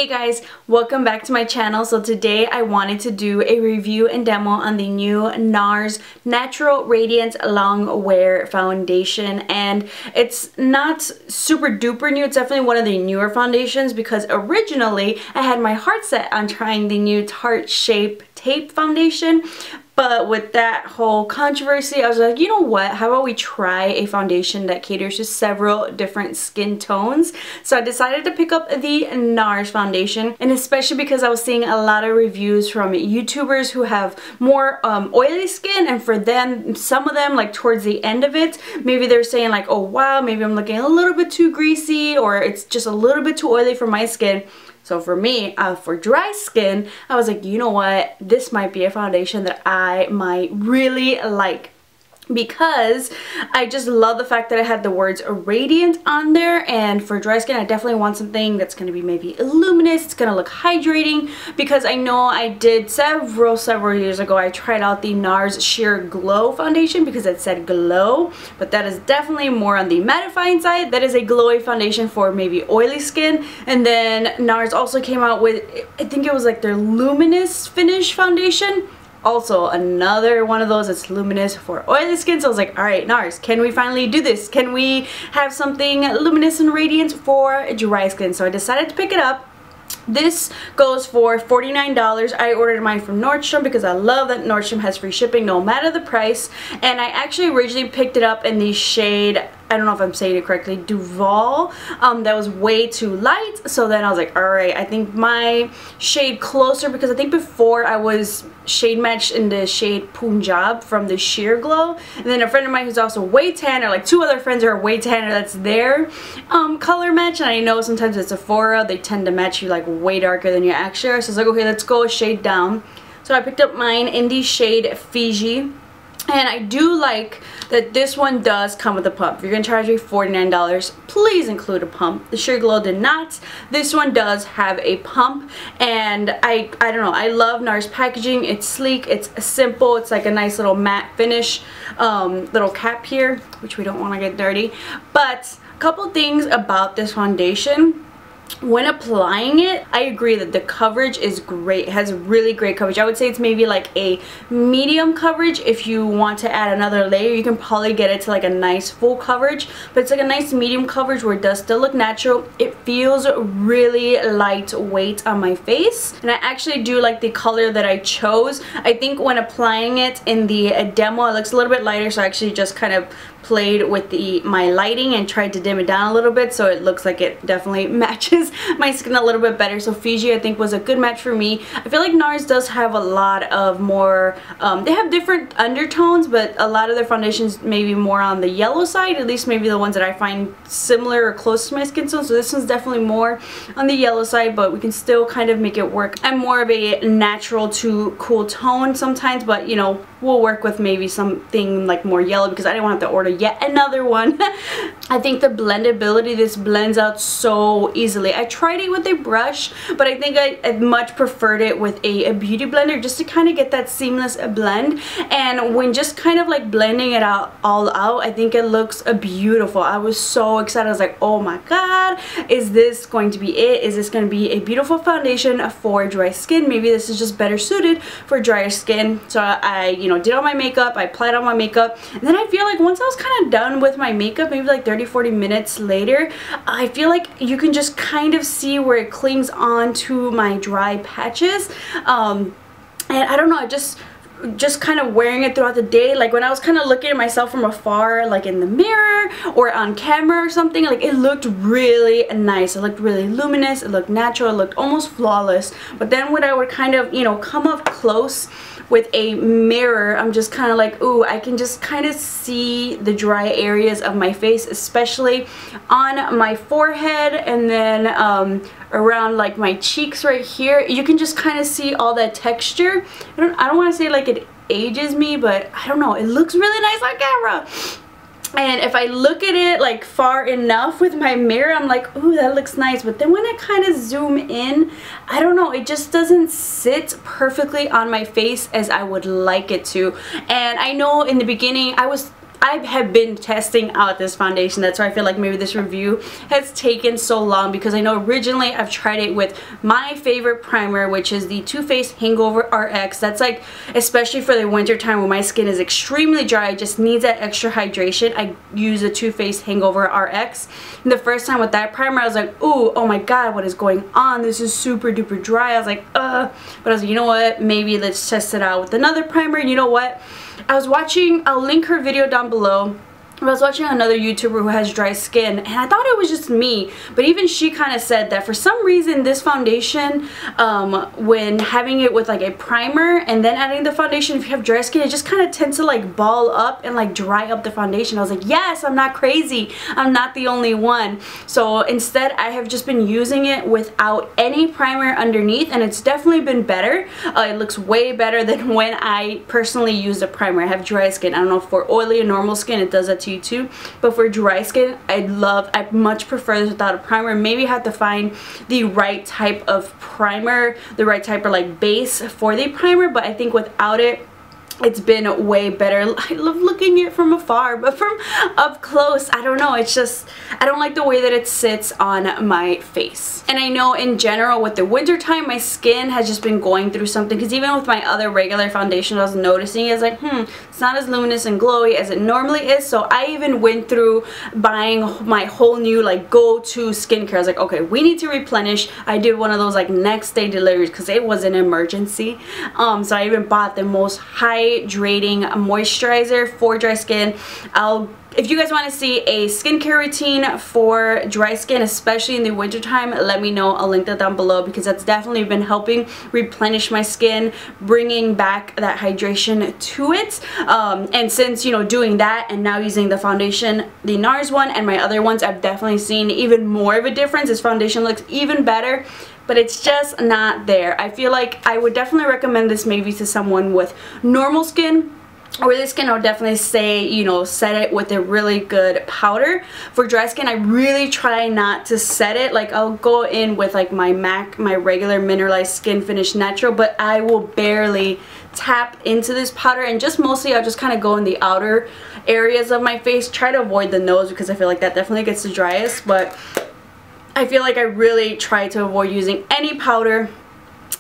Hey guys, welcome back to my channel. So today I wanted to do a review and demo on the new Nars Natural Radiance Longwear foundation, and it's not super duper new. It's definitely one of the newer foundations because originally I had my heart set on trying the new Tarte Shape Tape foundation. But with that whole controversy, I was like, you know what, how about we try a foundation that caters to several different skin tones? So I decided to pick up the Nars foundation, and especially because I was seeing a lot of reviews from YouTubers who have more oily skin, and for them, some of them, like towards the end of it, maybe they're saying like, oh wow, maybe I'm looking a little bit too greasy, or it's just a little bit too oily for my skin. So for me, for dry skin, I was like, you know what, this might be a foundation that I might really like, because I just love the fact that it had the words radiant on there. And for dry skin, I definitely want something that's going to be maybe luminous. It's going to look hydrating, because I know I did several years ago, I tried out the Nars Sheer Glow foundation because it said glow, but that is definitely more on the mattifying side. That is a glowy foundation for maybe oily skin. And then Nars also came out with, I think it was like their Luminous finish foundation. Also another one of those that's luminous for oily skin. So I was like, alright Nars, can we finally do this? Can we have something luminous and radiant for dry skin? So I decided to pick it up. This goes for $49. I ordered mine from Nordstrom because I love that Nordstrom has free shipping no matter the price. And I actually originally picked it up in the shade, I don't know if I'm saying it correctly, Duval. That was way too light. So then I was like, alright, I think my shade closer, because I think before I was shade matched in the shade Punjab from the Sheer Glow. And then a friend of mine who's also way tanner, like two other friends are way tanner, that's their color match. And I know sometimes at Sephora, they tend to match you like way darker than you actually are. So I was like, okay, let's go a shade down. So I picked up mine in the shade Fiji. And I do like that this one does come with a pump. If you're going to charge me $49, please include a pump. The Sheer Glow did not. This one does have a pump. And I don't know, I love Nars packaging. It's sleek, it's simple, it's like a nice little matte finish. Little cap here, which we don't want to get dirty. But a couple things about this foundation. When applying it, I agree that the coverage is great. It has really great coverage. I would say it's maybe like a medium coverage. If you want to add another layer, you can probably get it to like a nice full coverage, but it's like a nice medium coverage where it does still look natural. It feels really lightweight on my face, and I actually do like the color that I chose. I think when applying it in the demo, it looks a little bit lighter, so I actually just kind of played with my lighting and tried to dim it down a little bit, so it looks like it definitely matches my skin a little bit better. So Fiji I think was a good match for me. I feel like Nars does have a lot of more, they have different undertones, but a lot of their foundations maybe more on the yellow side, at least maybe the ones that I find similar or close to my skin tone. So this one's definitely more on the yellow side, but we can still kind of make it work. I'm more of a natural to cool tone sometimes, but you know, we'll work with maybe something like more yellow because I didn't want to have to order yet another one. I think the blendability, this blends out so easily. I tried it with a brush, but I think I much preferred it with a beauty blender just to kind of get that seamless blend. And when just kind of like blending it out all out, I think it looks beautiful. I was so excited. I was like, oh my god, is this going to be it? Is this going to be a beautiful foundation for dry skin? Maybe this is just better suited for drier skin. So I you know, did all my makeup, I applied all my makeup, and then I feel like once I was kind of done with my makeup, maybe like 30-40 minutes later, I feel like you can just kind of see where it clings on to my dry patches. And I don't know, just kind of wearing it throughout the day, like when I was kind of looking at myself from afar, like in the mirror or on camera or something, like it looked really nice. It looked really luminous, it looked natural, it looked almost flawless. But then when I would kind of, you know, come up close with a mirror, I'm just kind of like, ooh, I can just kind of see the dry areas of my face, especially on my forehead, and then around like my cheeks right here. You can just kind of see all that texture. I don't want to say like it ages me, but I don't know, it looks really nice on camera. And if I look at it like far enough with my mirror, I'm like, ooh, that looks nice. But then when I kind of zoom in, I don't know, it just doesn't sit perfectly on my face as I would like it to. And I know in the beginning I was I have been testing out this foundation. That's why I feel like maybe this review has taken so long, because I know originally I've tried it with my favorite primer, which is the Too Faced Hangover RX. That's like, especially for the winter time when my skin is extremely dry, it just needs that extra hydration. I use the Too Faced Hangover RX. And the first time with that primer, I was like, ooh, oh my god, what is going on? This is super duper dry. I was like, but I was like, you know what, maybe let's test it out with another primer. And you know what, I was watching, I'll link her video down below. I was watching another YouTuber who has dry skin, and I thought it was just me, but even she kind of said that for some reason this foundation, when having it with like a primer and then adding the foundation, if you have dry skin, it just kind of tends to like ball up and like dry up the foundation. I was like, yes, I'm not crazy, I'm not the only one. So instead I have just been using it without any primer underneath, and it's definitely been better. It looks way better than when I personally use a primer. I have dry skin. I don't know if for oily and normal skin it does that to you too, but for dry skin I much prefer this without a primer. Maybe have to find the right type of primer, the right type of like base for the primer, but I think without it, it's been way better. I love looking at it from afar, but from up close, I don't know, it's just, I don't like the way that it sits on my face. And I know in general with the winter time, my skin has just been going through something, because even with my other regular foundation, I was noticing it's like, it's not as luminous and glowy as it normally is. So I even went through buying my whole new like go-to skincare. I was like, okay, we need to replenish. I did one of those like next day deliveries because it was an emergency. So I even bought the most hydrating moisturizer for dry skin. If you guys want to see a skincare routine for dry skin, especially in the winter time, let me know. I'll link that down below, because that's definitely been helping replenish my skin, bringing back that hydration to it. And since, you know, doing that and now using the foundation, the Nars one and my other ones, I've definitely seen even more of a difference. This foundation looks even better, but it's just not there. I feel like I would definitely recommend this maybe to someone with normal skin. Or this skin, I would definitely say, you know, set it with a really good powder. For dry skin, I really try not to set it. Like, I'll go in with like my MAC, my regular mineralized skin finish natural, but I will barely tap into this powder, and just mostly I'll just kind of go in the outer areas of my face. Try to avoid the nose, because I feel like that definitely gets the driest, but I feel like I really try to avoid using any powder.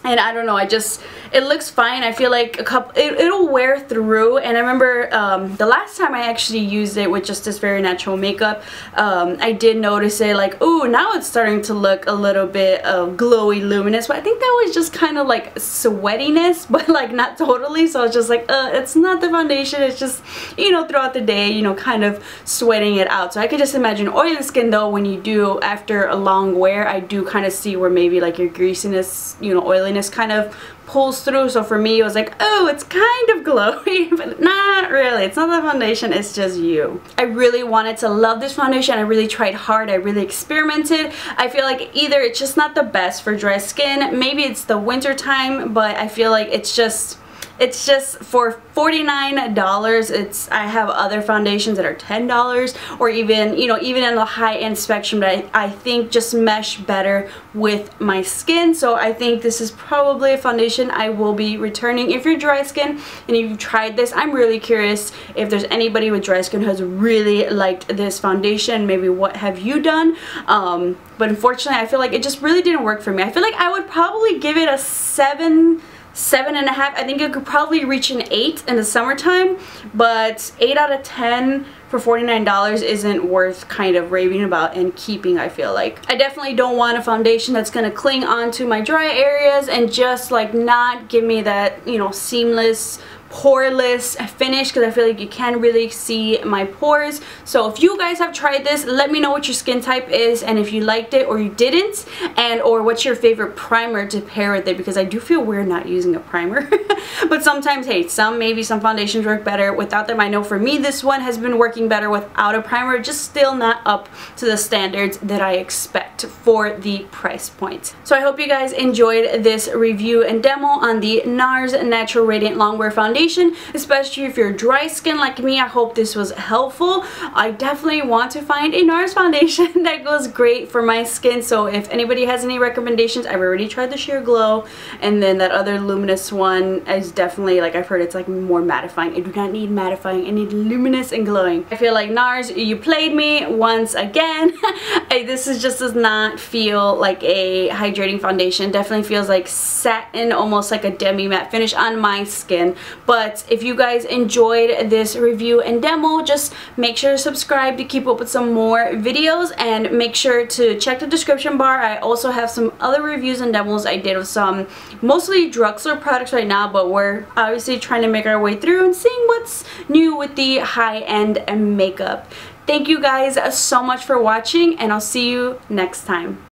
And I don't know, it looks fine. I feel like it'll wear through. And I remember the last time I actually used it with just this very natural makeup, I did notice it like, ooh, now it's starting to look a little bit glowy, luminous. But I think that was just kind of like sweatiness, but like not totally. So I was just like, it's not the foundation, it's just, you know, throughout the day, you know, kind of sweating it out. So I could just imagine oily skin though, when you do after a long wear, I do kind of see where maybe like your greasiness, you know, oiliness kind of pulls through. So for me, it was like, oh, it's kind of glowy, but not really. It's not the foundation, it's just you. I really wanted to love this foundation. I really tried hard. I really experimented. I feel like either it's just not the best for dry skin, maybe it's the winter time, but I feel like it's just for $49. I have other foundations that are $10, or even, you know, even in the high-end spectrum that I think just mesh better with my skin. So I think this is probably a foundation I will be returning. If you're dry skin and you've tried this, I'm really curious if there's anybody with dry skin who has really liked this foundation. Maybe what have you done? But unfortunately, I feel like it just really didn't work for me. I feel like I would probably give it a 7.5. I think it could probably reach an 8 in the summertime, but 8 out of 10 for $49 isn't worth kind of raving about and keeping, I feel like. I definitely don't want a foundation that's going to cling onto my dry areas and just like not give me that, you know, seamless, poreless finish, because I feel like you can really see my pores. So if you guys have tried this, let me know what your skin type is, and if you liked it or you didn't, and or what's your favorite primer to pair with it, because I do feel weird not using a primer. But sometimes, hey, maybe some foundations work better without them. I know for me this one has been working better without a primer, just still not up to the standards that I expect for the price point. So I hope you guys enjoyed this review and demo on the Nars Natural Radiant Longwear Foundation. foundation, especially if you're dry skin like me. I hope this was helpful. I definitely want to find a NARS foundation that goes great for my skin, so if anybody has any recommendations, I've already tried the Sheer Glow, and then that other Luminous one is definitely, like, I've heard it's like more mattifying. I do not need mattifying, I need luminous and glowing. I feel like NARS, you played me once again. This does not feel like a hydrating foundation. Definitely feels like satin, almost like a demi matte finish on my skin. But if you guys enjoyed this review and demo, just make sure to subscribe to keep up with some more videos, and make sure to check the description bar. I also have some other reviews and demos I did of some mostly drugstore products right now, but we're obviously trying to make our way through and seeing what's new with the high-end makeup. Thank you guys so much for watching, and I'll see you next time.